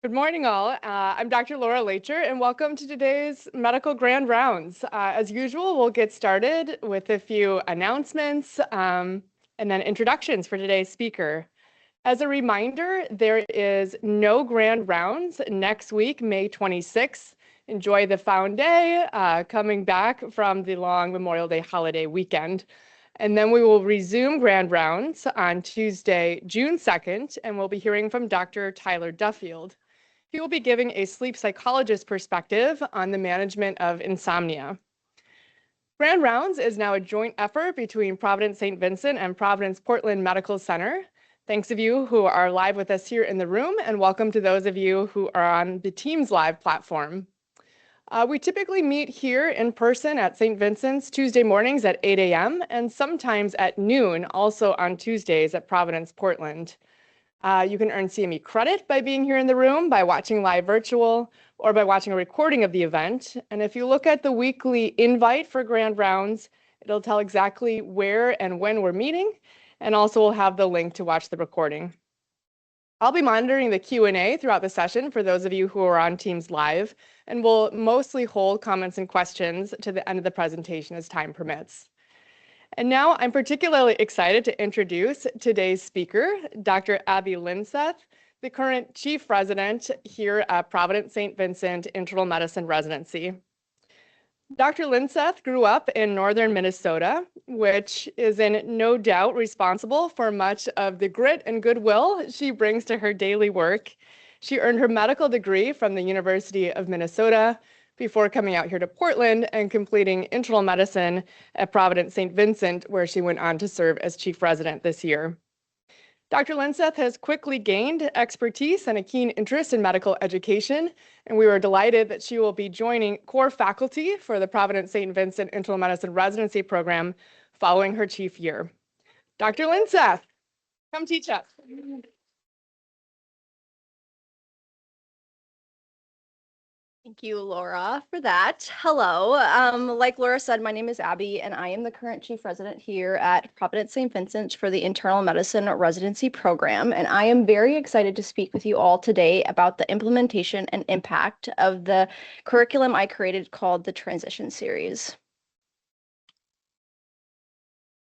Good morning, all. I'm Dr. Laura Lacher, and welcome to today's Medical Grand Rounds. As usual, we'll get started with a few announcements and then introductions for today's speaker. As a reminder, there is no Grand Rounds next week, May 26th. Enjoy the Found Day, coming back from the long Memorial Day holiday weekend. And then we will resume Grand Rounds on Tuesday, June 2nd, and we'll be hearing from Dr. Tyler Duffield. He will be giving a sleep psychologist perspective on the management of insomnia. Grand Rounds is now a joint effort between Providence St. Vincent and Providence Portland Medical Center. Thanks of you who are live with us here in the room, and welcome to those of you who are on the Teams Live platform. We typically meet here in person at St. Vincent's Tuesday mornings at 8 a.m. and sometimes at noon, also on Tuesdays at Providence Portland. You can earn CME credit by being here in the room, by watching live virtual, or by watching a recording of the event. And if you look at the weekly invite for Grand Rounds, it'll tell exactly where and when we're meeting, and also we'll have the link to watch the recording. I'll be monitoring the Q&A throughout the session for those of you who are on Teams Live, and we'll mostly hold comments and questions to the end of the presentation as time permits. And now I'm particularly excited to introduce today's speaker, Dr. Abby Linseth, the current chief resident here at Providence St. Vincent Internal Medicine Residency. Dr. Linseth grew up in northern Minnesota, which is in no doubt responsible for much of the grit and goodwill she brings to her daily work. She earned her medical degree from the University of Minnesota before coming out here to Portland and completing internal medicine at Providence St. Vincent, where she went on to serve as chief resident this year. Dr. Linseth has quickly gained expertise and a keen interest in medical education, and we were delighted that she will be joining core faculty for the Providence St. Vincent Internal Medicine Residency Program following her chief year. Dr. Linseth, come teach us. Thank you, Laura, for that. Hello. Like Laura said, my name is Abby, and I am the current chief resident here at Providence St. Vincent for the Internal Medicine Residency Program. And I am very excited to speak with you all today about the implementation and impact of the curriculum I created called the Transition Series.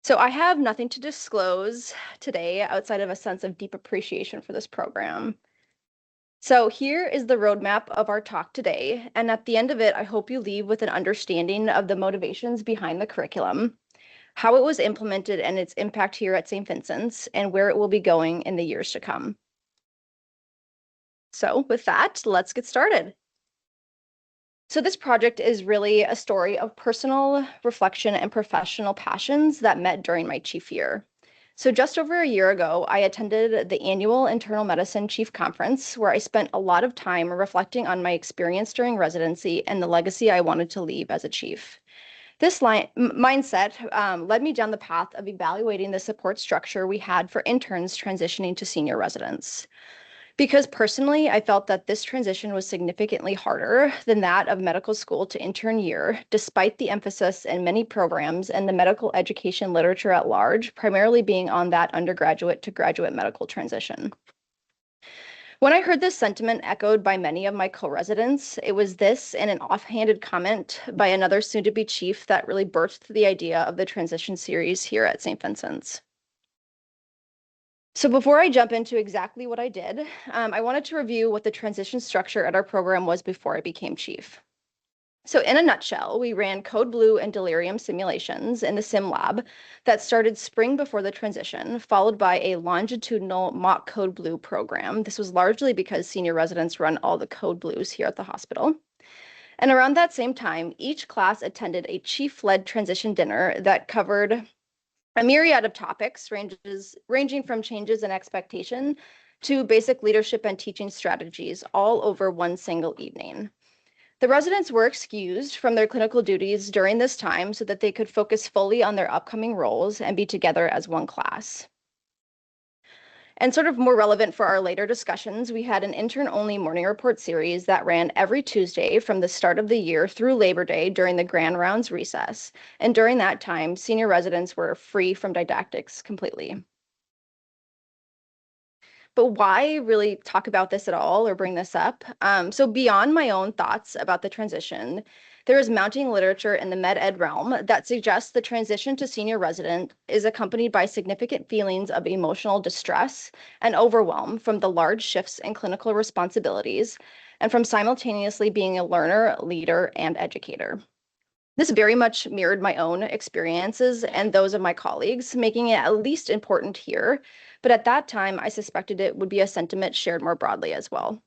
So I have nothing to disclose today outside of a sense of deep appreciation for this program. So here is the roadmap of our talk today, and at the end of it, I hope you leave with an understanding of the motivations behind the curriculum, how it was implemented and its impact here at St. Vincent's, and where it will be going in the years to come. So with that, let's get started. So this project is really a story of personal reflection and professional passions that met during my chief year. So just over a year ago, I attended the annual Internal Medicine Chief Conference, where I spent a lot of time reflecting on my experience during residency and the legacy I wanted to leave as a chief. This mindset led me down the path of evaluating the support structure we had for interns transitioning to senior residents. Because personally, I felt that this transition was significantly harder than that of medical school to intern year, despite the emphasis in many programs and the medical education literature at large, primarily being on that undergraduate to graduate medical transition. When I heard this sentiment echoed by many of my co-residents, it was this and an offhanded comment by another soon-to-be chief that really birthed the idea of the transition series here at St. Vincent's. So before I jump into exactly what I did, I wanted to review what the transition structure at our program was before I became chief. So in a nutshell, we ran Code Blue and Delirium simulations in the sim lab that started spring before the transition, followed by a longitudinal mock Code Blue program. This was largely because senior residents run all the Code Blues here at the hospital. And around that same time, each class attended a chief-led transition dinner that covered a myriad of topics ranging from changes in expectation to basic leadership and teaching strategies, all over one single evening. The residents were excused from their clinical duties during this time so that they could focus fully on their upcoming roles and be together as one class. And sort of more relevant for our later discussions, we had an intern-only morning report series that ran every Tuesday from the start of the year through Labor Day during the Grand Rounds recess. And during that time, senior residents were free from didactics completely. But why really talk about this at all or bring this up? So beyond my own thoughts about the transition, there is mounting literature in the med ed realm that suggests the transition to senior resident is accompanied by significant feelings of emotional distress and overwhelm from the large shifts in clinical responsibilities and from simultaneously being a learner, leader, and educator. This very much mirrored my own experiences and those of my colleagues, making it at least important here. But at that time, I suspected it would be a sentiment shared more broadly as well.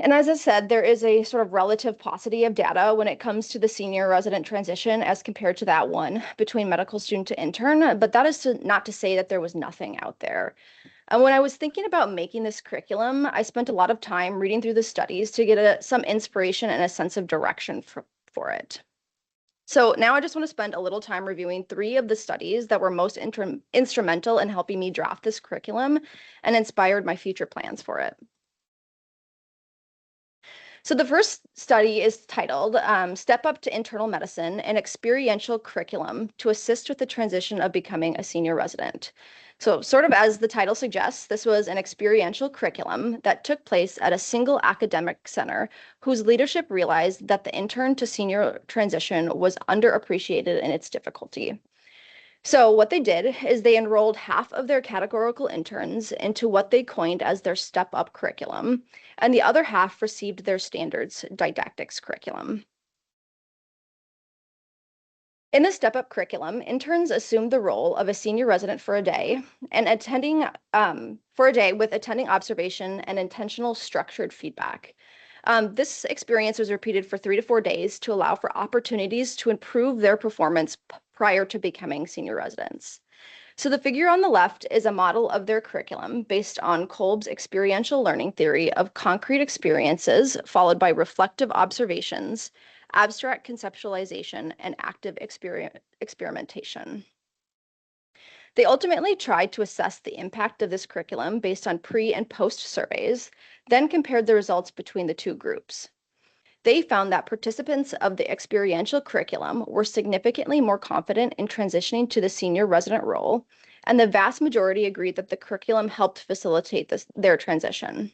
And as I said, there is a sort of relative paucity of data when it comes to the senior resident transition as compared to that one between medical student to intern, but that is not to say that there was nothing out there. And when I was thinking about making this curriculum, I spent a lot of time reading through the studies to get some inspiration and a sense of direction for it. So now I just want to spend a little time reviewing 3 of the studies that were most instrumental in helping me draft this curriculum and inspired my future plans for it. So the first study is titled Step Up to Internal Medicine, an Experiential Curriculum to Assist with the Transition of Becoming a Senior Resident. So sort of as the title suggests, this was an experiential curriculum that took place at a single academic center whose leadership realized that the intern to senior transition was underappreciated in its difficulty. So what they did is they enrolled half of their categorical interns into what they coined as their Step Up curriculum, and the other half received their standards didactics curriculum. In the Step Up curriculum, interns assumed the role of a senior resident for a day and attending for a day with attending observation and intentional structured feedback. This experience was repeated for 3 to 4 days to allow for opportunities to improve their performance prior to becoming senior residents. So the figure on the left is a model of their curriculum based on Kolb's experiential learning theory of concrete experiences followed by reflective observations, abstract conceptualization, and active experimentation. They ultimately tried to assess the impact of this curriculum based on pre and post surveys, then compared the results between the 2 groups. They found that participants of the experiential curriculum were significantly more confident in transitioning to the senior resident role, and the vast majority agreed that the curriculum helped facilitate their transition.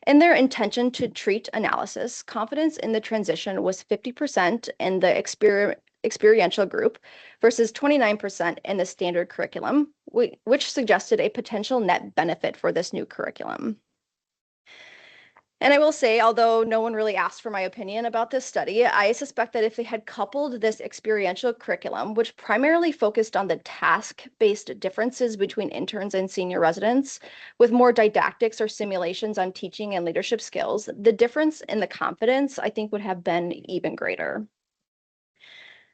In their intention to treat analysis, confidence in the transition was 50% in the experiential group versus 29% in the standard curriculum, which suggested a potential net benefit for this new curriculum. And I will say, although no one really asked for my opinion about this study, I suspect that if they had coupled this experiential curriculum, which primarily focused on the task-based differences between interns and senior residents, with more didactics or simulations on teaching and leadership skills, the difference in the confidence, I think, would have been even greater.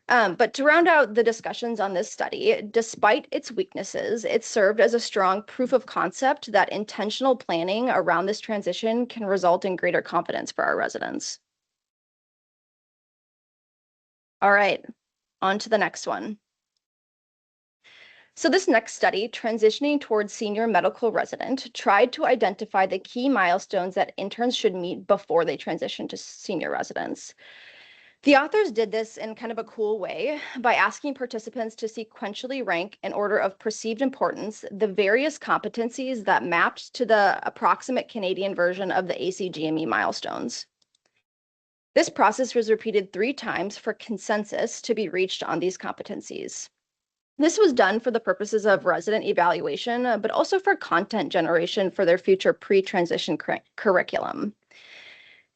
But to round out the discussions on this study, despite its weaknesses, it served as a strong proof of concept that intentional planning around this transition can result in greater confidence for our residents. All right, on to the next one. So this next study, Transitioning Towards Senior Medical Resident, tried to identify the key milestones that interns should meet before they transition to senior residents. The authors did this in kind of a cool way by asking participants to sequentially rank in order of perceived importance the various competencies that mapped to the approximate Canadian version of the ACGME milestones. This process was repeated 3 times for consensus to be reached on these competencies. This was done for the purposes of resident evaluation, but also for content generation for their future pre-transition curriculum.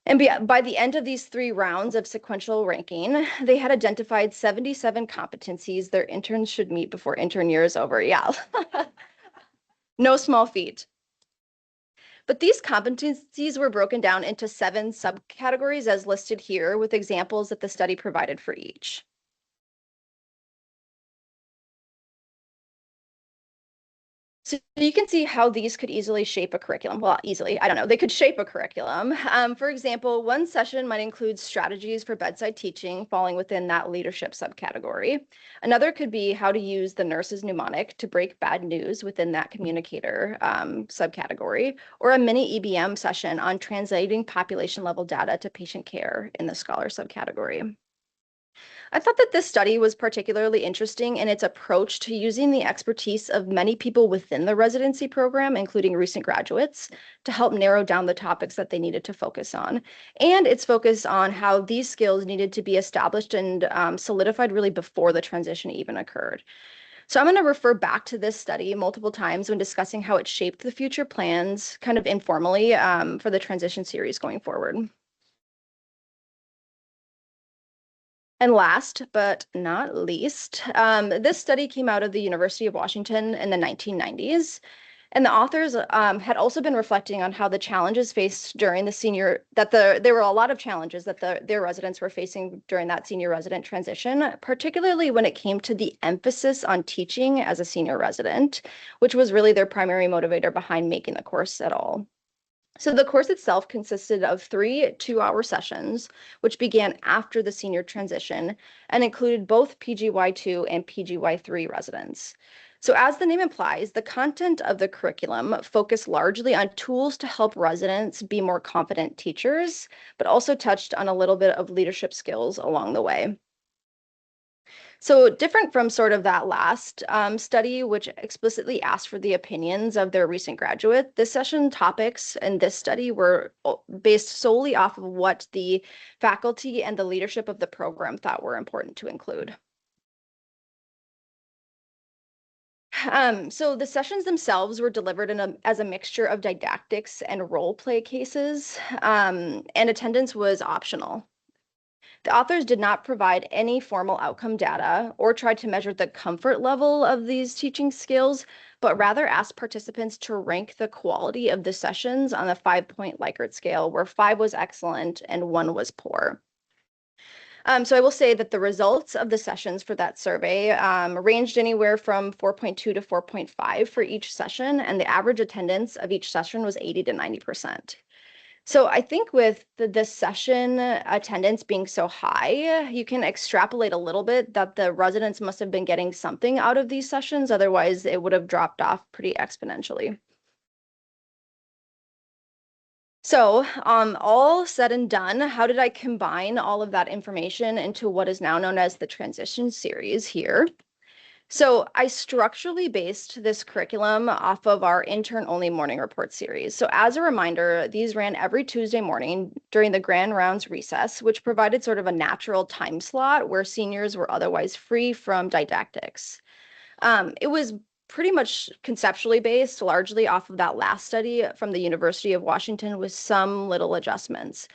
And by the end of these 3 rounds of sequential ranking, they had identified 77 competencies their interns should meet before intern year is over. Yeah, no small feat. But these competencies were broken down into 7 subcategories as listed here with examples that the study provided for each. So you can see how these could easily shape a curriculum. Well, easily, I don't know. They could shape a curriculum. For example, one session might include strategies for bedside teaching, falling within that leadership subcategory. Another could be how to use the nurse's mnemonic to break bad news within that communicator subcategory, or a mini EBM session on translating population level data to patient care in the scholar subcategory. I thought that this study was particularly interesting in its approach to using the expertise of many people within the residency program, including recent graduates, to help narrow down the topics that they needed to focus on. And its focus on how these skills needed to be established and solidified really before the transition even occurred. So I'm going to refer back to this study multiple times when discussing how it shaped the future plans, kind of informally, for the transition series going forward. And last but not least, this study came out of the University of Washington in the 1990s. And the authors had also been reflecting on how the challenges faced during there were a lot of challenges that their residents were facing during that senior resident transition, particularly when it came to the emphasis on teaching as a senior resident, which was really their primary motivator behind making the course at all. So the course itself consisted of 3 two-hour sessions, which began after the senior transition and included both PGY2 and PGY3 residents. So as the name implies, the content of the curriculum focused largely on tools to help residents be more confident teachers, but also touched on a little bit of leadership skills along the way. So different from sort of that last study, which explicitly asked for the opinions of their recent graduate, this session topics in this study were based solely off of what the faculty and the leadership of the program thought were important to include. So the sessions themselves were delivered as a mixture of didactics and role play cases, and attendance was optional. The authors did not provide any formal outcome data or tried to measure the comfort level of these teaching skills, but rather asked participants to rank the quality of the sessions on a 5-point Likert scale, where 5 was excellent and 1 was poor. So I will say that the results of the sessions for that survey ranged anywhere from 4.2 to 4.5 for each session, and the average attendance of each session was 80 to 90%. So I think with this session attendance being so high, you can extrapolate a little bit that the residents must have been getting something out of these sessions. Otherwise, it would have dropped off pretty exponentially. So, all said and done, how did I combine all of that information into what is now known as the transition series here? So I structurally based this curriculum off of our intern-only morning report series. So as a reminder, these ran every Tuesday morning during the Grand Rounds recess, which provided sort of a natural time slot where seniors were otherwise free from didactics. It was pretty much conceptually based largely off of that last study from the University of Washington with some little adjustments.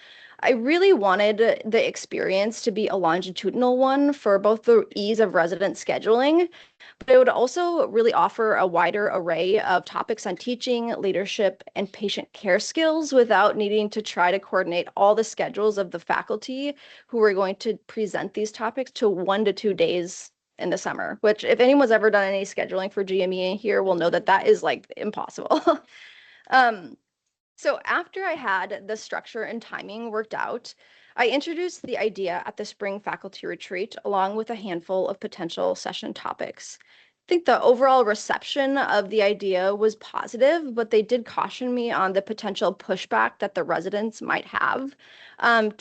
I really wanted the experience to be a longitudinal one for both the ease of resident scheduling, but it would also really offer a wider array of topics on teaching, leadership, and patient care skills without needing to try to coordinate all the schedules of the faculty who were going to present these topics to 1 to 2 days in the summer, which if anyone's ever done any scheduling for GME here will know that that is like impossible. um, so after I had the structure and timing worked out, I introduced the idea at the spring faculty retreat along with a handful of potential session topics. I think the overall reception of the idea was positive, but they did caution me on the potential pushback that the residents might have, um,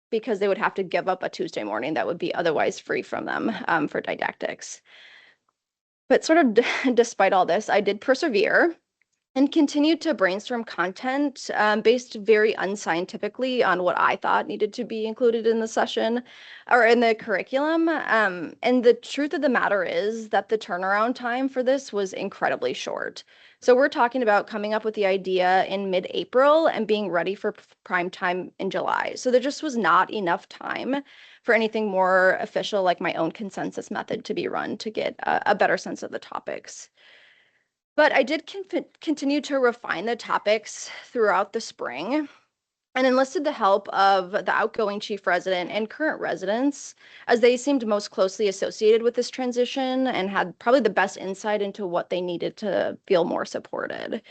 because they would have to give up a Tuesday morning that would be otherwise free from them for didactics. But sort of despite all this, I did persevere and continued to brainstorm content based very unscientifically on what I thought needed to be included in the session or in the curriculum. And the truth of the matter is that the turnaround time for this was incredibly short. So we're talking about coming up with the idea in mid-April and being ready for prime time in July. So there just was not enough time for anything more official like my own consensus method to be run to get a better sense of the topics. But I did continue to refine the topics throughout the spring and enlisted the help of the outgoing chief resident and current residents, as they seemed most closely associated with this transition and had probably the best insight into what they needed to feel more supported.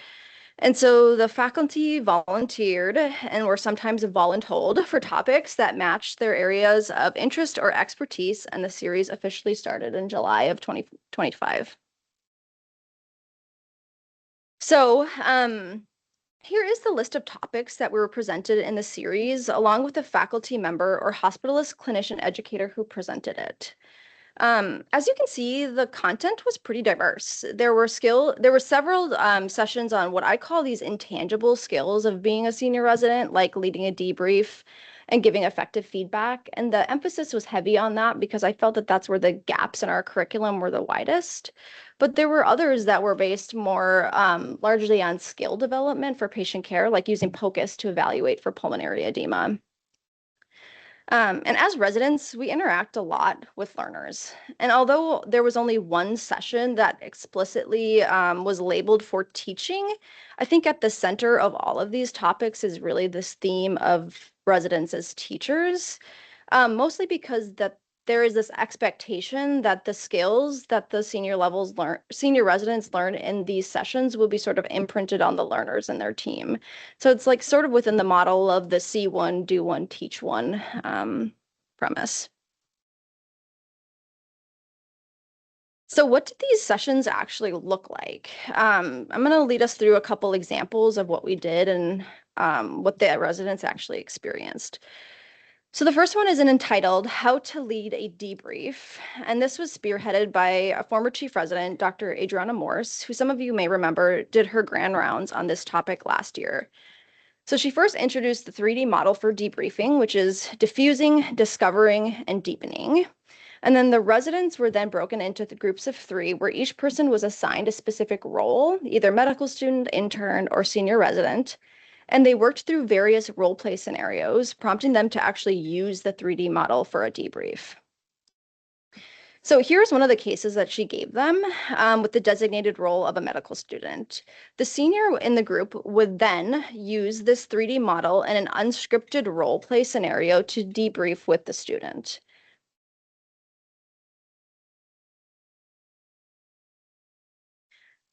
And so the faculty volunteered and were sometimes voluntold for topics that matched their areas of interest or expertise, and the series officially started in July of 2025. So, Here is the list of topics that were presented in the series, along with a faculty member or hospitalist clinician educator who presented it. As you can see, the content was pretty diverse. There were several sessions on what I call these intangible skills of being a senior resident, like leading a debrief and giving effective feedback. And the emphasis was heavy on that because I felt that that's where the gaps in our curriculum were the widest. But there were others that were based more largely on skill development for patient care, like using POCUS to evaluate for pulmonary edema. And as residents, we interact a lot with learners. And although there was only one session that explicitly was labeled for teaching, I think at the center of all of these topics is really this theme of residents as teachers, mostly because that there is this expectation that the skills that the senior residents learn in these sessions will be sort of imprinted on the learners and their team. So it's like sort of within the model of the see one, do one, teach one premise. So what did these sessions actually look like? I'm going to lead us through a couple examples of what we did and what the residents actually experienced. So the first one is entitled How to Lead a Debrief. And this was spearheaded by a former chief resident, Dr. Adriana Morse, who some of you may remember did her grand rounds on this topic last year. So she first introduced the 3D model for debriefing, which is diffusing, discovering, and deepening. And then the residents were then broken into the groups of 3, where each person was assigned a specific role, either medical student, intern, or senior resident. And they worked through various role play scenarios, prompting them to actually use the 3D model for a debrief. So here's one of the cases that she gave them with the designated role of a medical student. The senior in the group would then use this 3D model in an unscripted role play scenario to debrief with the student.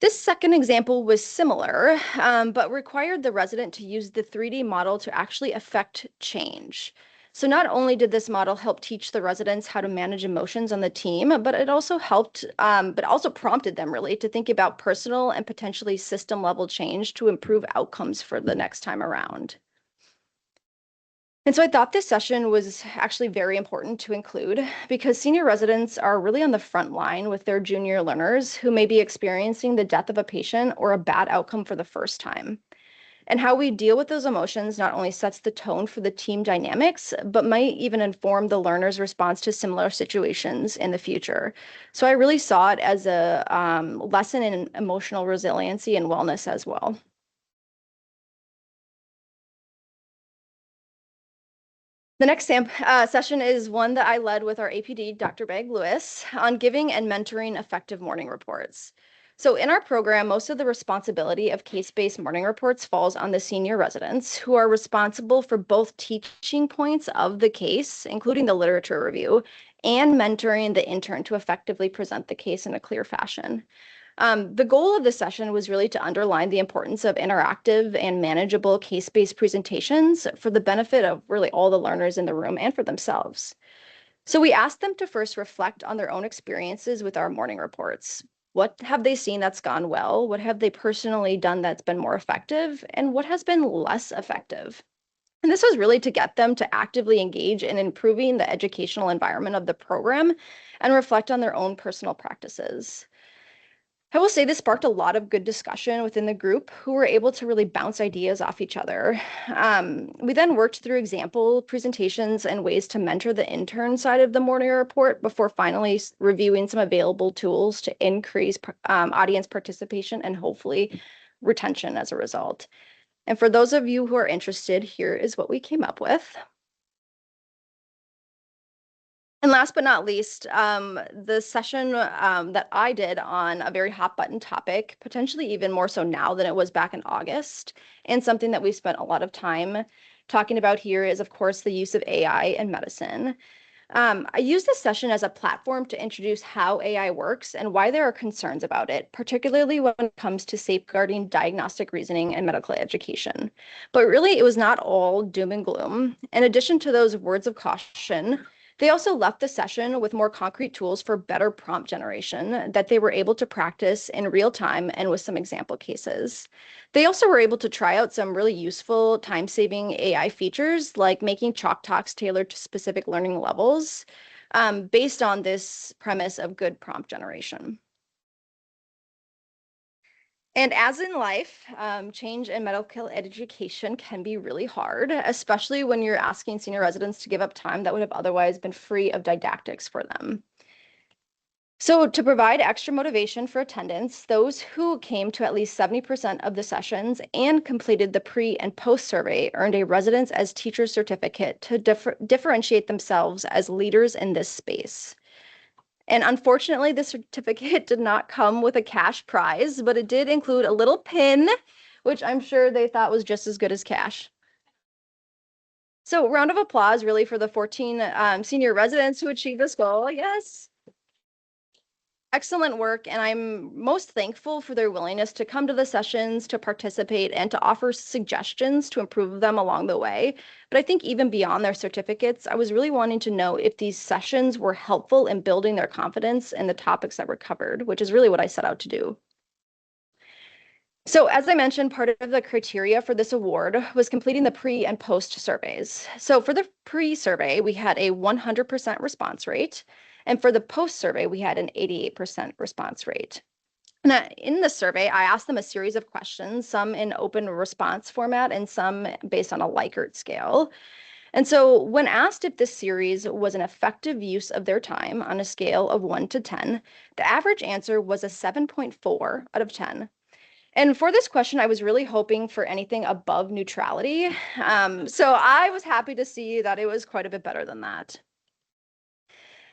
This second example was similar, but required the resident to use the 3D model to actually affect change. So not only did this model help teach the residents how to manage emotions on the team, but it also also prompted them really to think about personal and potentially system level change to improve outcomes for the next time around. And so I thought this session was actually very important to include because senior residents are really on the front line with their junior learners who may be experiencing the death of a patient or a bad outcome for the first time. And how we deal with those emotions not only sets the tone for the team dynamics, but might even inform the learner's response to similar situations in the future. So I really saw it as a lesson in emotional resiliency and wellness as well. The next session is one that I led with our APD, Dr. Begg Lewis, on giving and mentoring effective morning reports. So in our program, most of the responsibility of case-based morning reports falls on the senior residents who are responsible for both teaching points of the case, including the literature review, and mentoring the intern to effectively present the case in a clear fashion. The goal of the session was really to underline the importance of interactive and manageable case-based presentations for the benefit of really all the learners in the room and for themselves. So we asked them to first reflect on their own experiences with our morning reports. What have they seen that's gone well? What have they personally done that's been more effective? And what has been less effective? And this was really to get them to actively engage in improving the educational environment of the program and reflect on their own personal practices. I will say this sparked a lot of good discussion within the group who were able to really bounce ideas off each other. We then worked through example presentations and ways to mentor the intern side of the morning report before finally reviewing some available tools to increase audience participation and hopefully retention as a result. And for those of you who are interested, here is what we came up with. And last but not least, the session that I did on a very hot button topic, potentially even more so now than it was back in August, and something that we spent a lot of time talking about here is, of course, the use of AI in medicine. I use this session as a platform to introduce how AI works and why there are concerns about it, particularly when it comes to safeguarding diagnostic reasoning and medical education. But really, it was not all doom and gloom. In addition to those words of caution, They also left the session with more concrete tools for better prompt generation that they were able to practice in real time and with some example cases. They also were able to try out some really useful time-saving AI features, like making chalk talks tailored to specific learning levels, based on this premise of good prompt generation. And as in life, change in medical education can be really hard, especially when you're asking senior residents to give up time that would have otherwise been free of didactics for them. So to provide extra motivation for attendance, those who came to at least 70% of the sessions and completed the pre and post survey earned a residence as teacher certificate to differentiate themselves as leaders in this space. And unfortunately, the certificate did not come with a cash prize, but it did include a little pin, which I'm sure they thought was just as good as cash. So round of applause really for the 14 senior residents who achieved this goal. Yes. Excellent work, and I'm most thankful for their willingness to come to the sessions, to participate, and to offer suggestions to improve them along the way. But I think even beyond their certificates, I was really wanting to know if these sessions were helpful in building their confidence in the topics that were covered, which is really what I set out to do. So as I mentioned, part of the criteria for this award was completing the pre and post surveys. So for the pre-survey, we had a 100% response rate. And for the post survey, we had an 88% response rate. Now, in the survey, I asked them a series of questions, some in open response format and some based on a Likert scale. And so when asked if this series was an effective use of their time on a scale of 1 to 10, the average answer was a 7.4 out of 10. And for this question, I was really hoping for anything above neutrality. So I was happy to see that it was quite a bit better than that.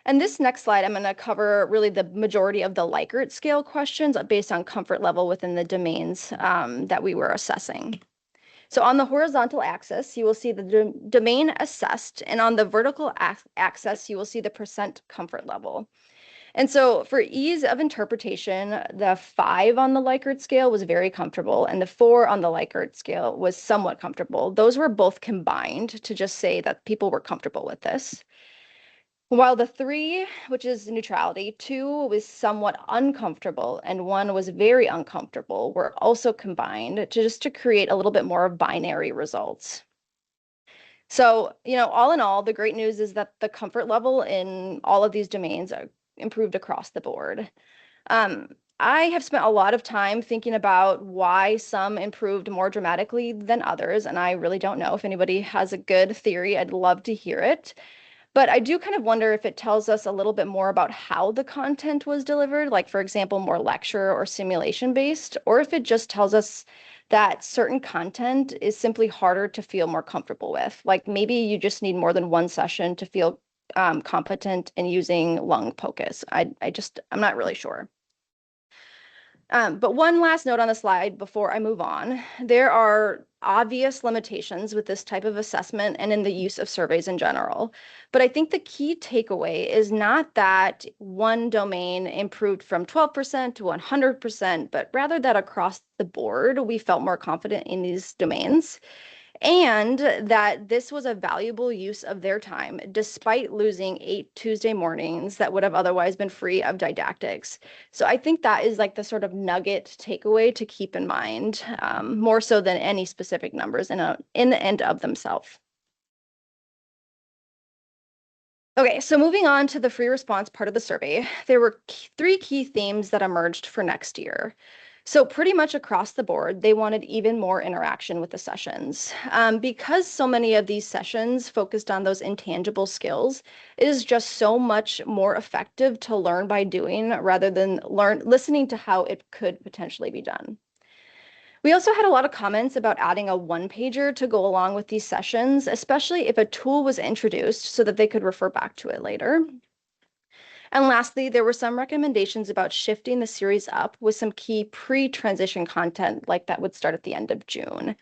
And this next slide, I'm going to cover really the majority of the Likert scale questions based on comfort level within the domains that we were assessing. So on the horizontal axis, you will see the domain assessed, and on the vertical axis, you will see the percent comfort level. And so for ease of interpretation, the 5 on the Likert scale was very comfortable, and the 4 on the Likert scale was somewhat comfortable. Those were both combined to just say that people were comfortable with this. While the 3, which is neutrality, 2 was somewhat uncomfortable, and 1 was very uncomfortable, were also combined to just to create a little bit more of binary results. So, all in all, the great news is that the comfort level in all of these domains are improved across the board. I have spent a lot of time thinking about why some improved more dramatically than others, and I really don't know if anybody has a good theory. I'd love to hear it. But I do kind of wonder if it tells us a little bit more about how the content was delivered, like, for example, more lecture or simulation based, or if it just tells us that certain content is simply harder to feel more comfortable with. Like maybe you just need more than one session to feel competent in using lung POCUS. I'm not really sure. But one last note on the slide before I move on. There are obvious limitations with this type of assessment and in the use of surveys in general. But I think the key takeaway is not that one domain improved from 12% to 100%, but rather that across the board, we felt more confident in these domains, and that this was a valuable use of their time, despite losing 8 Tuesday mornings that would have otherwise been free of didactics. So I think that is like the sort of nugget takeaway to keep in mind, more so than any specific numbers in and of themselves. Okay, so moving on to the free response part of the survey, there were 3 key themes that emerged for next year. So pretty much across the board, they wanted even more interaction with the sessions. Because so many of these sessions focused on those intangible skills, it is just so much more effective to learn by doing rather than listening to how it could potentially be done. We also had a lot of comments about adding a one-pager to go along with these sessions, especially if a tool was introduced so that they could refer back to it later. And lastly, there were some recommendations about shifting the series up with some key pre-transition content like that would start at the end of June.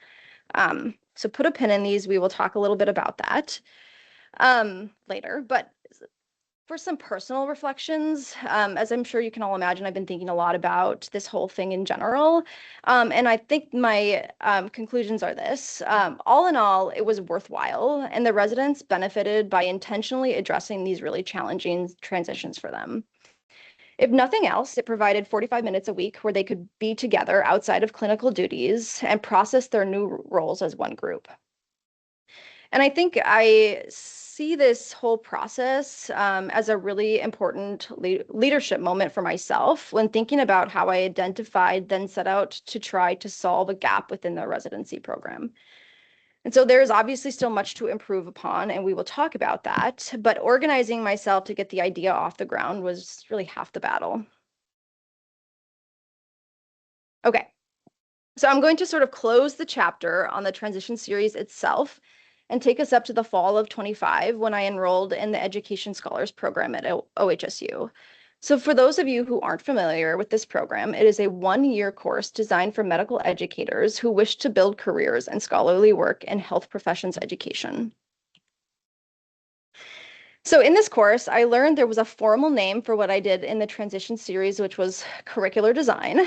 So put a pin in these. We will talk a little bit about that later. But For some personal reflections, as I'm sure you can all imagine, I've been thinking a lot about this whole thing in general. And I think my conclusions are this. All in all, it was worthwhile, and the residents benefited by intentionally addressing these really challenging transitions for them. If nothing else, it provided 45 minutes a week where they could be together outside of clinical duties and process their new roles as one group. And I think I see this whole process as a really important leadership moment for myself when thinking about how I identified, then set out to try to solve a gap within the residency program. And so there is obviously still much to improve upon, and we will talk about that. But organizing myself to get the idea off the ground was really half the battle. Okay, so I'm going to sort of close the chapter on the transition series itself and take us up to the fall of 25 when I enrolled in the Education Scholars Program at OHSU. So for those of you who aren't familiar with this program, it is a one-year course designed for medical educators who wish to build careers and scholarly work in health professions education. So in this course, I learned there was a formal name for what I did in the transition series, which was curricular design.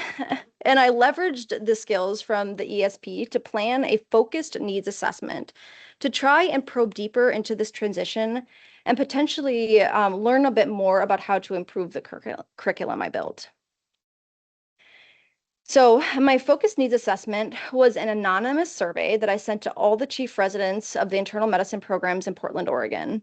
And I leveraged the skills from the ESP to plan a focused needs assessment to try and probe deeper into this transition and potentially learn a bit more about how to improve the curriculum I built. So my focused needs assessment was an anonymous survey that I sent to all the chief residents of the internal medicine programs in Portland, Oregon.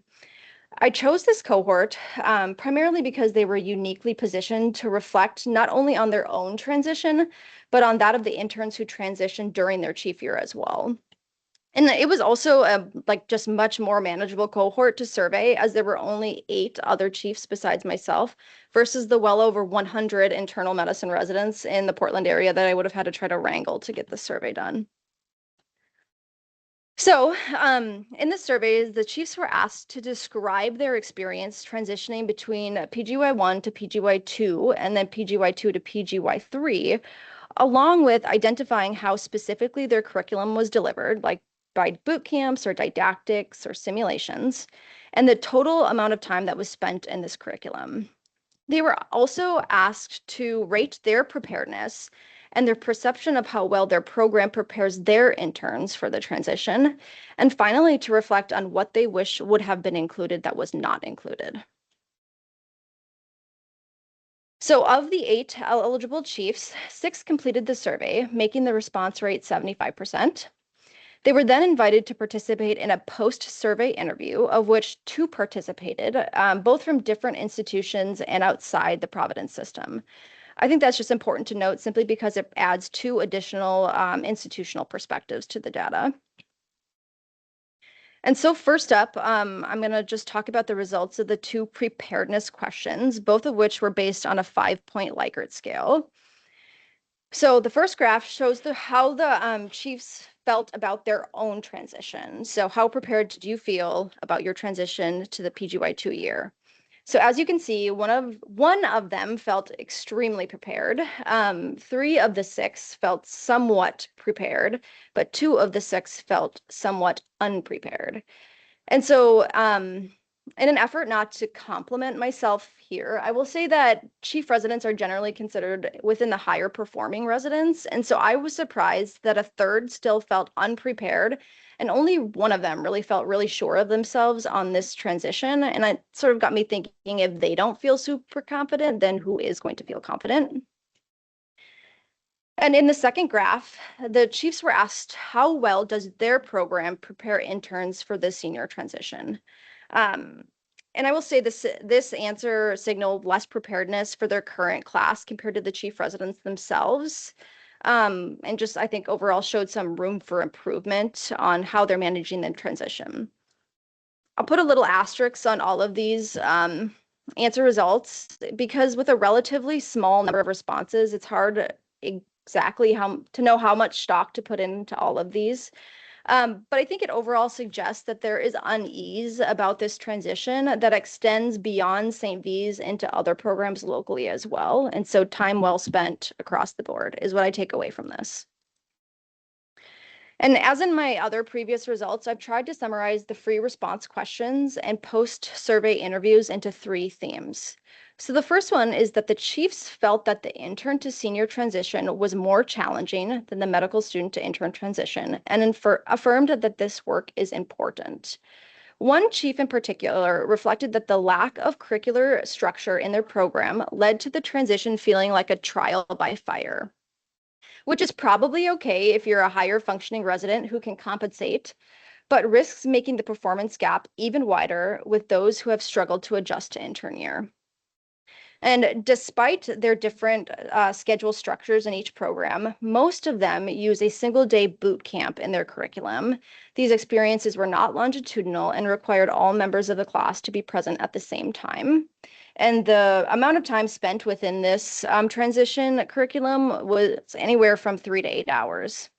I chose this cohort primarily because they were uniquely positioned to reflect not only on their own transition, but on that of the interns who transitioned during their chief year as well. And it was also a just much more manageable cohort to survey, as there were only 8 other chiefs besides myself versus the well over 100 internal medicine residents in the Portland area that I would have had to try to wrangle to get the survey done. So, in the surveys, the chiefs were asked to describe their experience transitioning between PGY1 to PGY2 and then PGY2 to PGY3, along with identifying how specifically their curriculum was delivered, like by boot camps or didactics or simulations, and the total amount of time that was spent in this curriculum. They were also asked to rate their preparedness and their perception of how well their program prepares their interns for the transition, and finally to reflect on what they wish would have been included that was not included. So of the 8 eligible chiefs, 6 completed the survey, making the response rate 75%. They were then invited to participate in a post-survey interview, of which 2 participated, both from different institutions and outside the Providence system. I think that's just important to note simply because it adds 2 additional institutional perspectives to the data. And so first up, I'm going to just talk about the results of the 2 preparedness questions, both of which were based on a 5-point Likert scale. So the first graph shows how the chiefs felt about their own transition. So how prepared did you feel about your transition to the PGY2 year? So as you can see, one of them felt extremely prepared. 3 of the 6 felt somewhat prepared, but 2 of the 6 felt somewhat unprepared. And so in an effort not to compliment myself here, I will say that chief residents are generally considered within the higher performing residents. And so I was surprised that a third still felt unprepared, and only one of them really felt really sure of themselves on this transition. And it sort of got me thinking, if they don't feel super confident, then who is going to feel confident? And in the second graph, the chiefs were asked how well does their program prepare interns for the senior transition? And I will say this answer signaled less preparedness for their current class compared to the chief residents themselves. And just, I think, overall showed some room for improvement on how they're managing the transition. I'll put a little asterisk on all of these answer results because with a relatively small number of responses, it's hard exactly to know how much stock to put into all of these. But I think it overall suggests that there is unease about this transition that extends beyond St. V's into other programs locally as well. And so time well spent across the board is what I take away from this. And as in my other previous results, I've tried to summarize the free response questions and post-survey interviews into 3 themes. So the first one is that the chiefs felt that the intern to senior transition was more challenging than the medical student to intern transition, and affirmed that this work is important. One chief in particular reflected that the lack of curricular structure in their program led to the transition feeling like a trial by fire, which is probably okay if you're a higher functioning resident who can compensate, but risks making the performance gap even wider with those who have struggled to adjust to intern year. And despite their different schedule structures in each program, most of them use a single-day boot camp in their curriculum. These experiences were not longitudinal and required all members of the class to be present at the same time. And the amount of time spent within this transition curriculum was anywhere from 3 to 8 hours.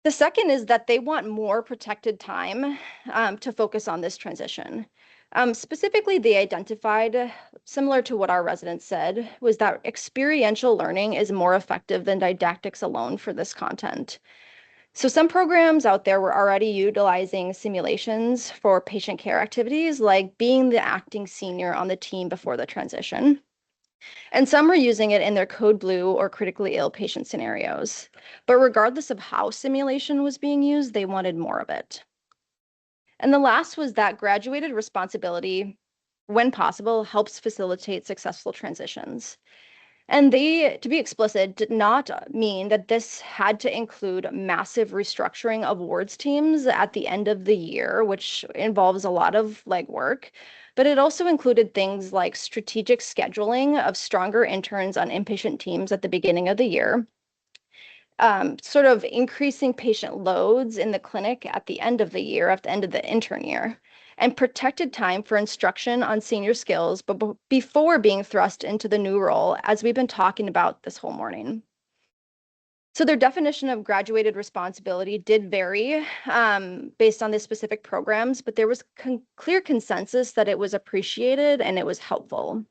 The second is that they want more protected time to focus on this transition. Specifically, they identified, similar to what our residents said, was that experiential learning is more effective than didactics alone for this content. So some programs out there were already utilizing simulations for patient care activities, like being the acting senior on the team before the transition. And some were using it in their code blue or critically ill patient scenarios. But regardless of how simulation was being used, they wanted more of it. And the last was that graduated responsibility, when possible, helps facilitate successful transitions. And they, to be explicit, did not mean that this had to include massive restructuring of wards teams at the end of the year, which involves a lot of legwork. But it also included things like strategic scheduling of stronger interns on inpatient teams at the beginning of the year, sort of increasing patient loads in the clinic at the end of the year, at the end of the intern year, and protected time for instruction on senior skills, but before being thrust into the new role, as we've been talking about this whole morning. So their definition of graduated responsibility did vary based on the specific programs, but there was clear consensus that it was appreciated and it was helpful.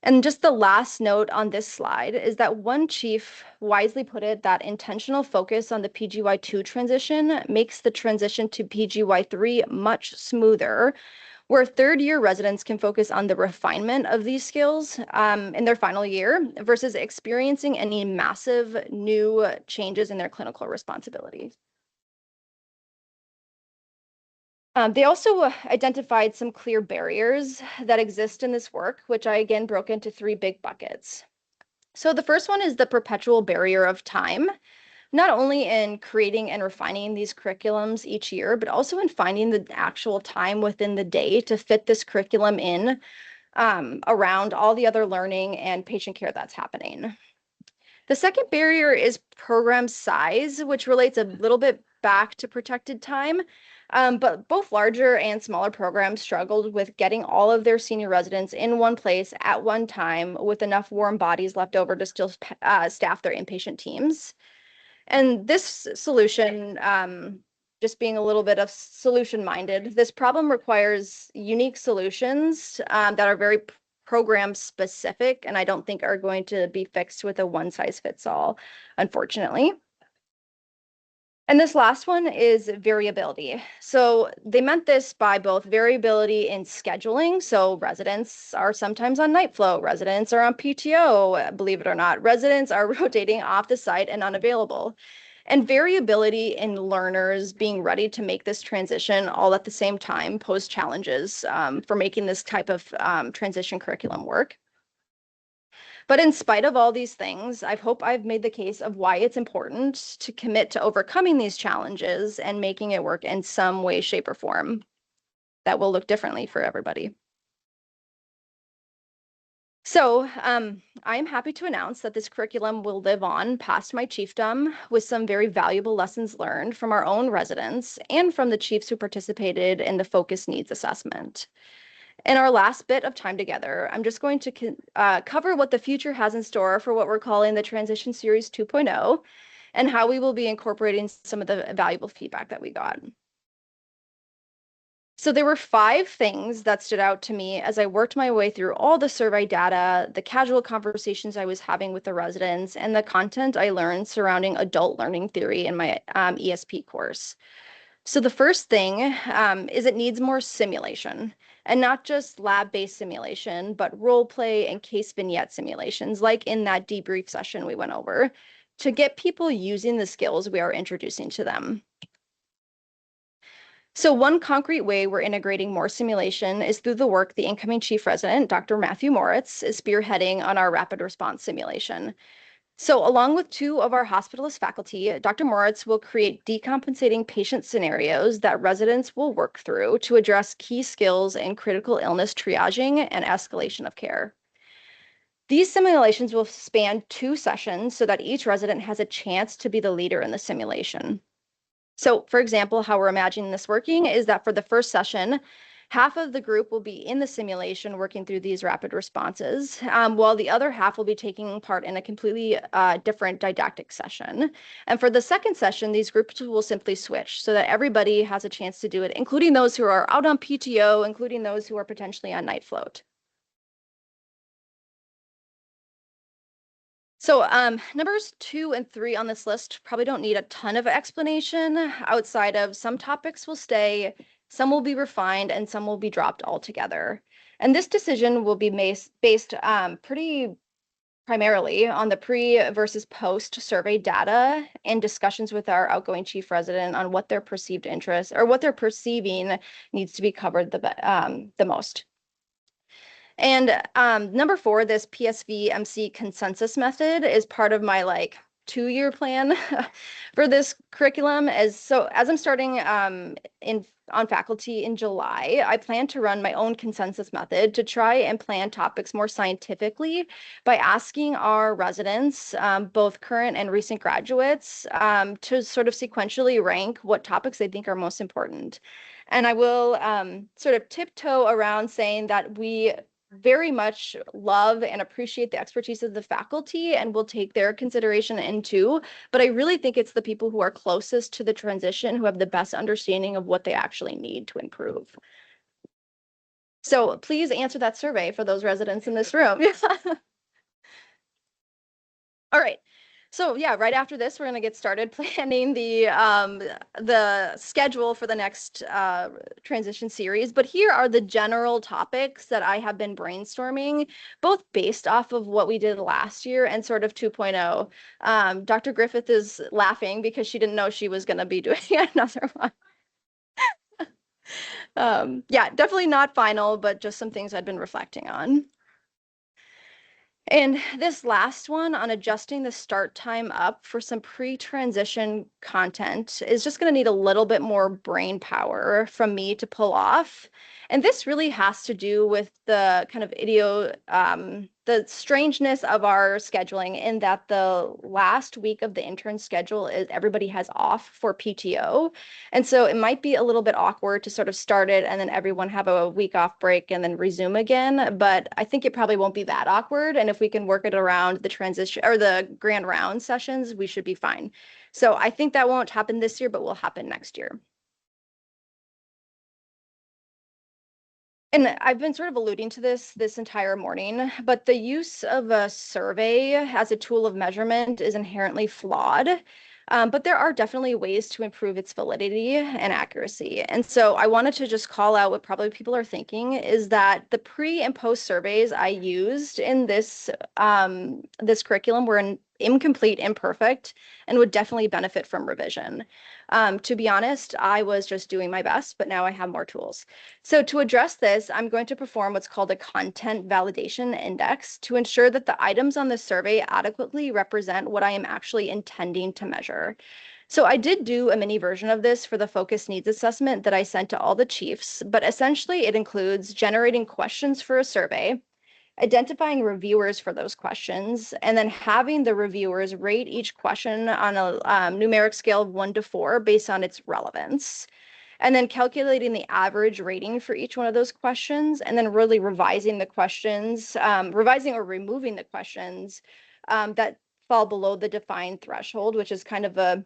And just the last note on this slide is that one chief wisely put it that intentional focus on the PGY2 transition makes the transition to PGY3 much smoother, where third-year residents can focus on the refinement of these skills in their final year versus experiencing any massive new changes in their clinical responsibilities. They also identified some clear barriers that exist in this work, which I again broke into 3 big buckets. So the first one is the perpetual barrier of time, not only in creating and refining these curriculums each year, but also in finding the actual time within the day to fit this curriculum in around all the other learning and patient care that's happening. The second barrier is program size, which relates a little bit back to protected time. But both larger and smaller programs struggled with getting all of their senior residents in one place at one time with enough warm bodies left over to still staff their inpatient teams. And this solution, just being a little bit of solution minded, this problem requires unique solutions that are very program specific, and I don't think are going to be fixed with a one size fits all, unfortunately. And this last one is variability. So they meant this by both variability in scheduling. So residents are sometimes on night flow, residents are on PTO, believe it or not, residents are rotating off the site and unavailable. And variability in learners being ready to make this transition all at the same time pose challenges for making this type of transition curriculum work. But in spite of all these things, I hope I've made the case of why it's important to commit to overcoming these challenges and making it work in some way, shape, or form that will look differently for everybody. So I'm happy to announce that this curriculum will live on past my chiefdom with some very valuable lessons learned from our own residents and from the chiefs who participated in the focus needs assessment. In our last bit of time together, I'm just going to cover what the future has in store for what we're calling the Transition Series 2.0 and how we will be incorporating some of the valuable feedback that we got. So there were 5 things that stood out to me as I worked my way through all the survey data, the casual conversations I was having with the residents, and the content I learned surrounding adult learning theory in my ESP course. So the first thing is it needs more simulation, and not just lab-based simulation, but role play and case vignette simulations, like in that debrief session we went over, to get people using the skills we are introducing to them. So one concrete way we're integrating more simulation is through the work the incoming chief resident, Dr. Matthew Moritz, is spearheading on our rapid response simulation. So along with 2 of our hospitalist faculty, Dr. Moritz will create decompensating patient scenarios that residents will work through to address key skills in critical illness triaging and escalation of care. These simulations will span 2 sessions so that each resident has a chance to be the leader in the simulation. So, for example, how we're imagining this working is that for the first session, half of the group will be in the simulation working through these rapid responses, while the other half will be taking part in a completely different didactic session. And for the second session, these groups will simply switch so that everybody has a chance to do it, including those who are out on PTO, including those who are potentially on night float. So numbers 2 and 3 on this list probably don't need a ton of explanation outside of some topics will stay, some will be refined, and some will be dropped altogether. And this decision will be based pretty primarily on the pre versus post survey data and discussions with our outgoing chief resident on what their perceived interest or what they're perceiving needs to be covered the most. And number 4, this PSV MC consensus method is part of my like 2-year plan for this curriculum. As I'm starting on faculty in July, I plan to run my own consensus method to try and plan topics more scientifically by asking our residents, both current and recent graduates, to sort of sequentially rank what topics they think are most important. And I will sort of tiptoe around saying that we very much love and appreciate the expertise of the faculty and will take their consideration into, but I really think it's the people who are closest to the transition who have the best understanding of what they actually need to improve. So please answer that survey for those residents in this room. All right. So yeah, right after this, we're going to get started planning the schedule for the next transition series. But here are the general topics that I have been brainstorming, both based off of what we did last year and sort of 2.0. Dr. Griffith is laughing because she didn't know she was going to be doing another one. Yeah, definitely not final, but just some things I'd been reflecting on. And this last one on adjusting the start time up for some pre-transition content is just going to need a little bit more brain power from me to pull off. And this really has to do with the kind of the strangeness of our scheduling in that the last week of the intern schedule is everybody has off for PTO. And so it might be a little bit awkward to sort of start it and then everyone have a week off break and then resume again. But I think it probably won't be that awkward. And if we can work it around the transition or the grand round sessions, we should be fine. So I think that won't happen this year, but will happen next year. And I've been sort of alluding to this entire morning, but the use of a survey as a tool of measurement is inherently flawed. But there are definitely ways to improve its validity and accuracy. And so I wanted to just call out what probably people are thinking is that the pre and post surveys I used in this curriculum were incomplete, imperfect, and would definitely benefit from revision. To be honest, I was just doing my best, but now I have more tools. So to address this, I'm going to perform what's called a content validation index to ensure that the items on the survey adequately represent what I am actually intending to measure. So I did do a mini version of this for the focus needs assessment that I sent to all the chiefs, but essentially it includes generating questions for a survey, identifying reviewers for those questions, and then having the reviewers rate each question on a numeric scale of 1 to 4 based on its relevance, and then calculating the average rating for each one of those questions, and then really revising the questions, revising or removing the questions that fall below the defined threshold, which is kind of a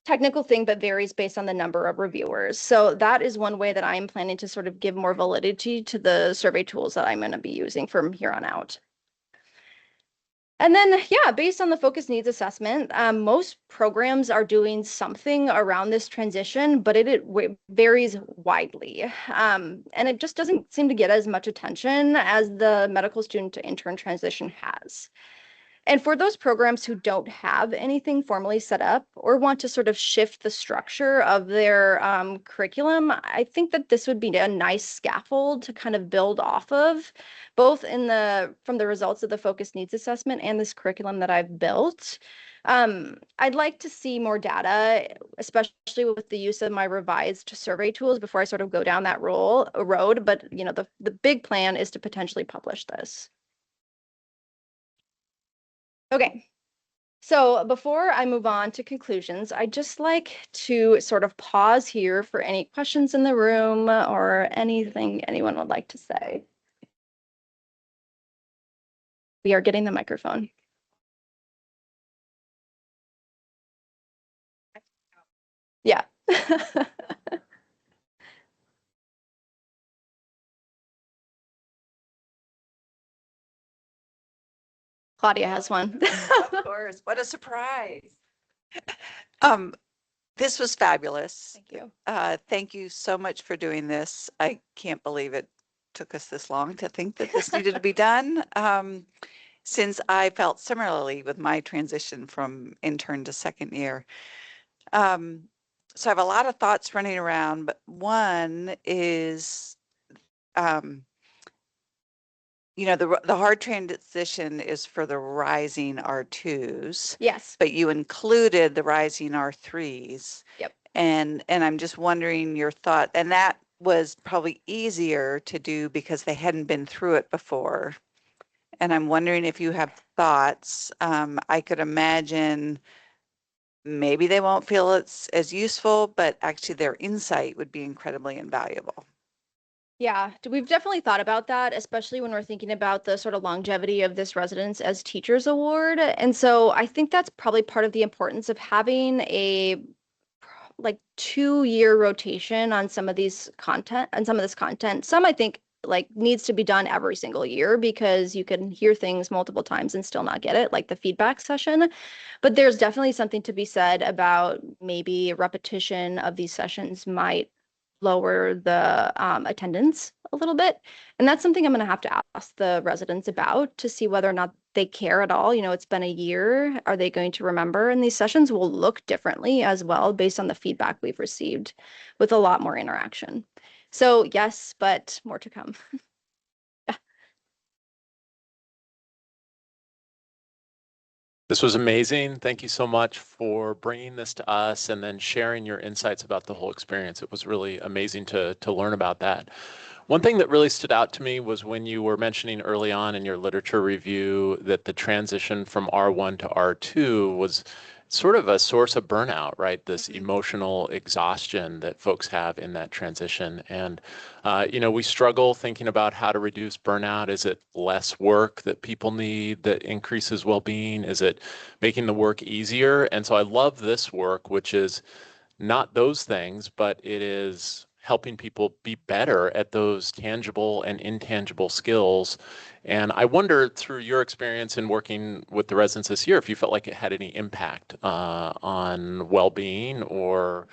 technical thing, but varies based on the number of reviewers. So that is one way that I'm planning to sort of give more validity to the survey tools that I'm going to be using from here on out. And then, yeah, based on the focus needs assessment, most programs are doing something around this transition, but it varies widely. And it just doesn't seem to get as much attention as the medical student to intern transition has. And for those programs who don't have anything formally set up or want to sort of shift the structure of their curriculum, I think that this would be a nice scaffold to kind of build off of, both from the results of the focus needs assessment and this curriculum that I've built. I'd like to see more data, especially with the use of my revised survey tools before I sort of go down that road. But the big plan is to potentially publish this. Okay, so before I move on to conclusions, I'd just like to sort of pause here for any questions in the room or anything anyone would like to say. We are getting the microphone. Yeah. Claudia has one. Of course. What a surprise. This was fabulous. Thank you. Thank you so much for doing this. I can't believe it took us this long to think that this needed to be done. Since I felt similarly with my transition from intern to second year. So I have a lot of thoughts running around, but one is, the hard transition is for the rising R2s. Yes. But you included the rising R3s. Yep. And I'm just wondering your thought, and that was probably easier to do because they hadn't been through it before. And I'm wondering if you have thoughts. I could imagine maybe they won't feel it's as useful, but actually their insight would be incredibly invaluable. Yeah, we've definitely thought about that, especially when we're thinking about the sort of longevity of this Residence as Teachers Award. And so I think that's probably part of the importance of having a like 2-year rotation on some of this content. Some I think like needs to be done every single year because you can hear things multiple times and still not get it, like the feedback session. But there's definitely something to be said about maybe repetition of these sessions might lower the attendance a little bit. And that's something I'm going to have to ask the residents about to see whether or not they care at all. It's been a year. Are they going to remember? And these sessions will look differently as well based on the feedback we've received with a lot more interaction. So yes, but more to come. This was amazing. Thank you so much for bringing this to us and then sharing your insights about the whole experience. It was really amazing to learn about that. One thing that really stood out to me was when you were mentioning early on in your literature review that the transition from R1 to R2 was sort of a source of burnout, right? This emotional exhaustion that folks have in that transition. And, we struggle thinking about how to reduce burnout. Is it less work that people need that increases well-being? Is it making the work easier? And so I love this work, which is not those things, but it is helping people be better at those tangible and intangible skills. And I wonder, through your experience in working with the residents this year, if you felt like it had any impact on well-being or,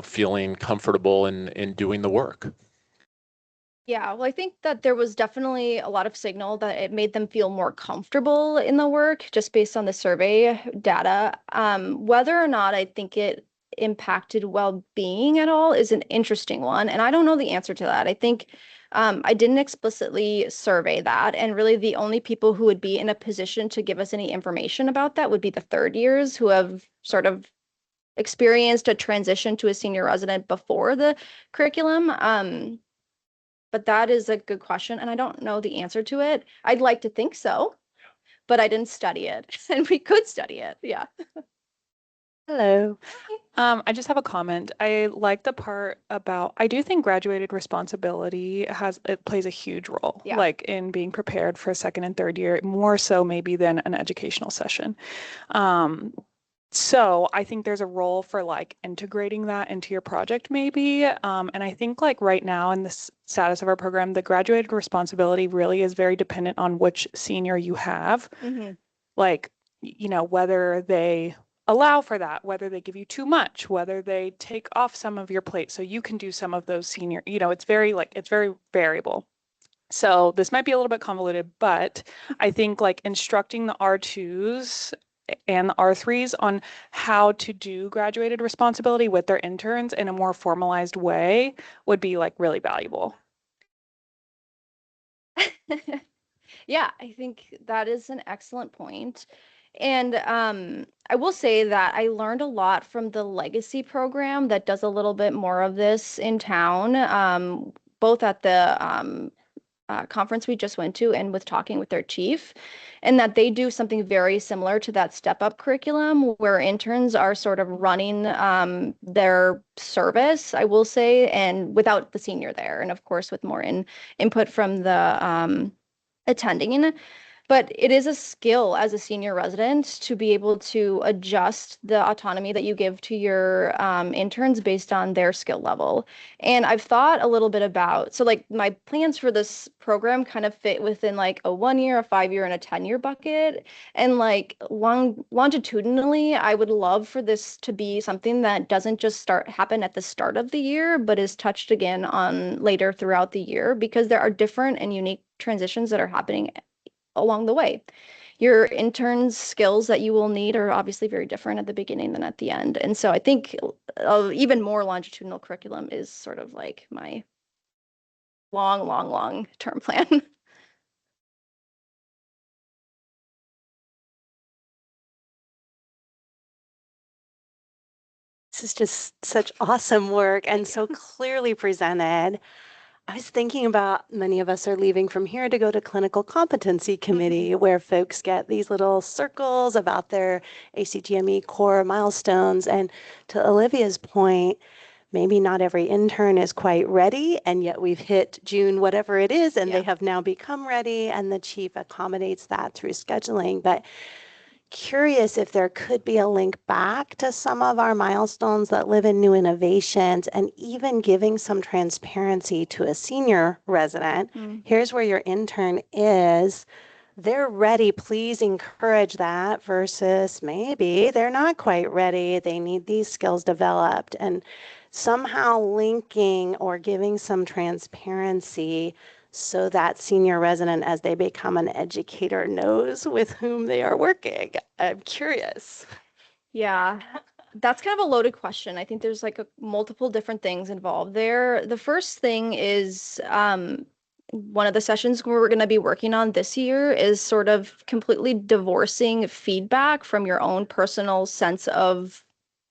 feeling comfortable in doing the work. Yeah, well, I think that there was definitely a lot of signal that it made them feel more comfortable in the work just based on the survey data. Whether or not I think it impacted well-being at all is an interesting one, and I don't know the answer to that. I think I didn't explicitly survey that, and really the only people who would be in a position to give us any information about that would be the third years who have sort of experienced a transition to a senior resident before the curriculum. But that is a good question, and I don't know the answer to it. I'd like to think so, but I didn't study it, and we could study it. Yeah. Hello. I just have a comment. I like the part about, I do think graduated responsibility it plays a huge role, Yeah. like in being prepared for second and third year, more so maybe than an educational session. So I think there's a role for like integrating that into your project maybe. And I think like right now in this status of our program, the graduated responsibility really is very dependent on which senior you have. Like, you know, whether they allow for that, whether they give you too much, whether they take off some of your plate so you can do some of those senior, you know, it's very variable. So this might be a little bit convoluted, but I think like instructing the R2s and the R3s on how to do graduated responsibility with their interns in a more formalized way would be like really valuable. Yeah, I think that is an excellent point. And I will say that I learned a lot from the legacy program that does a little bit more of this in town, both at the conference we just went to and with talking with their chief, and that they do something very similar to that step up curriculum where interns are sort of running their service, I will say, and without the senior there. And of course, with more input from the attending. But it is a skill as a senior resident to be able to adjust the autonomy that you give to your interns based on their skill level. And I've thought a little bit about, so like my plans for this program kind of fit within like a 1 year, a 5 year, and a 10-year bucket. And like longitudinally, I would love for this to be something that doesn't just happen at the start of the year, but is touched again on later throughout the year, because there are different and unique transitions that are happening along the way. Your intern's skills that you will need are obviously very different at the beginning than at the end. And so I think even more longitudinal curriculum is sort of like my long term plan. This is just such awesome work and so clearly presented. I was thinking about many of us are leaving from here to go to clinical competency committee where folks get these little circles about their ACGME core milestones. And to Olivia's point, maybe not every intern is quite ready, and yet we've hit June, whatever it is, and they have now become ready, and the chief accommodates that through scheduling. But curious if there could be a link back to some of our milestones that live in new innovations, and even giving some transparency to a senior resident. Here's where your intern is. They're ready. Please encourage that, versus maybe they're not quite ready. They need these skills developed, and somehow linking or giving some transparency so that senior resident, as they become an educator, knows with whom they are working. I'm curious. Yeah, that's kind of a loaded question. I think there's like multiple different things involved there. The first thing is one of the sessions we're going to be working on this year is sort of completely divorcing feedback from your own personal sense of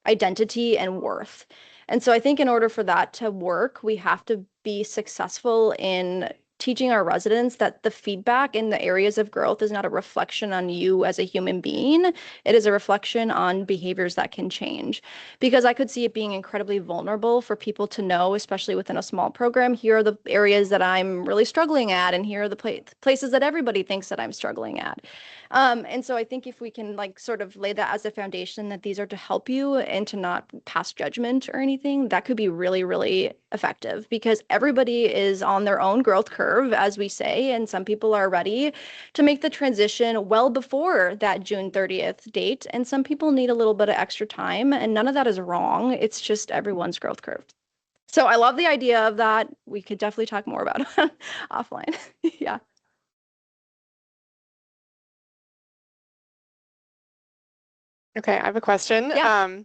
identity and worth. And so I think in order for that to work, we have to be successful in teaching our residents that the feedback in the areas of growth is not a reflection on you as a human being. It is a reflection on behaviors that can change. Because I could see it being incredibly vulnerable for people to know, especially within a small program, here are the areas that I'm really struggling at, and here are the places that everybody thinks that I'm struggling at. And so I think if we can like sort of lay that as a foundation, that these are to help you and to not pass judgment or anything, that could be really effective, because everybody is on their own growth curve, as we say, and some people are ready to make the transition well before that June 30th date, and some people need a little bit of extra time, and none of that is wrong. It's just everyone's growth curve. So I love the idea of that. We could definitely talk more about it offline. Yeah. Okay, I have a question. Yeah.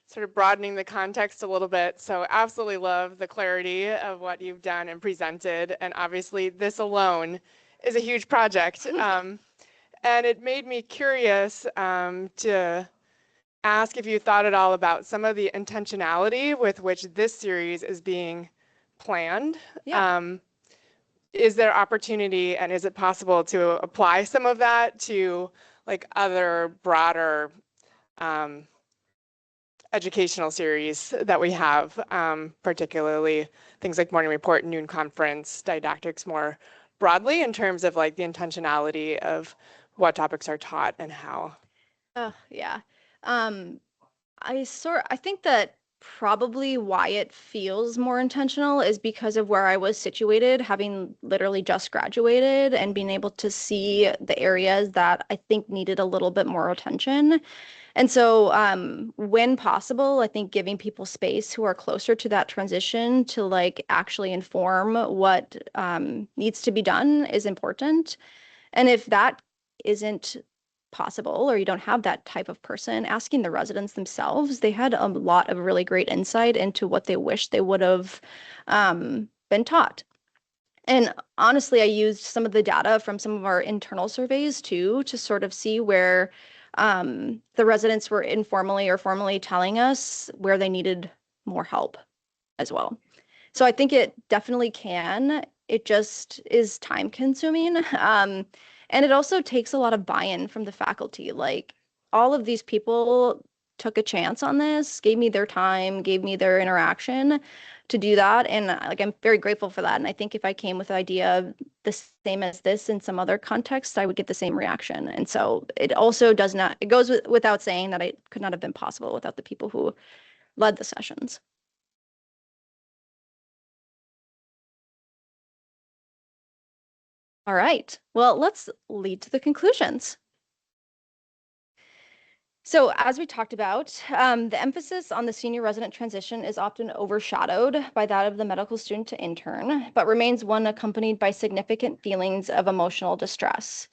Sort of broadening the context a little bit. So absolutely love the clarity of what you've done and presented. And obviously this alone is a huge project. And it made me curious to ask if you thought at all about some of the intentionality with which this series is being planned. Yeah. Is there opportunity, and is it possible to apply some of that to like other broader educational series that we have, particularly things like morning report, noon conference, didactics more broadly, in terms of like the intentionality of what topics are taught and how? Oh, yeah. I think that probably why it feels more intentional is because of where I was situated, having literally just graduated and being able to see the areas that I think needed a little bit more attention. And so, when possible, I think giving people space who are closer to that transition to like actually inform what needs to be done is important. And if that isn't possible or you don't have that type of person, asking the residents themselves, they had a lot of really great insight into what they wish they would have been taught. And honestly, I used some of the data from some of our internal surveys too to sort of see where the residents were informally or formally telling us where they needed more help as well. So I think it definitely can. It just is time consuming. And it also takes a lot of buy-in from the faculty. Like all of these people took a chance on this, gave me their time, gave me their interaction to do that. And like I'm very grateful for that. And I think if I came with the idea the same as this in some other context, I would get the same reaction. And so it also does not, it goes without saying that it could not have been possible without the people who led the sessions. All right, well, let's lead to the conclusions. So as we talked about, the emphasis on the senior resident transition is often overshadowed by that of the medical student to intern, but remains one accompanied by significant feelings of emotional distress.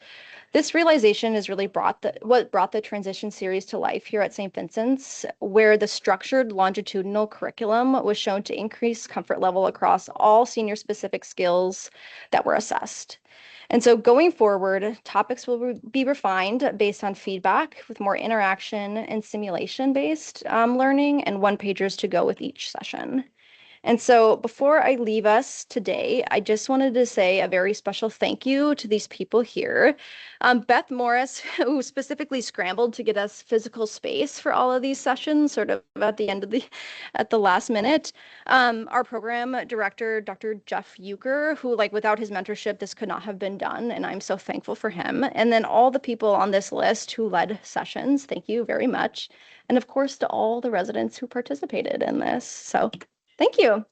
This realization is really what brought the transition series to life here at St. Vincent's, where the structured longitudinal curriculum was shown to increase comfort level across all senior specific skills that were assessed. And so going forward, topics will be refined based on feedback with more interaction and simulation-based learning and one-pagers to go with each session. And so before I leave us today, I just wanted to say a very special thank you to these people here. Beth Morris, who specifically scrambled to get us physical space for all of these sessions, sort of at the end of at the last minute. Our program director, Dr. Jeff Euchre, who like without his mentorship, this could not have been done. And I'm so thankful for him. And then all the people on this list who led sessions, thank you very much. And of course, to all the residents who participated in this. So thank you.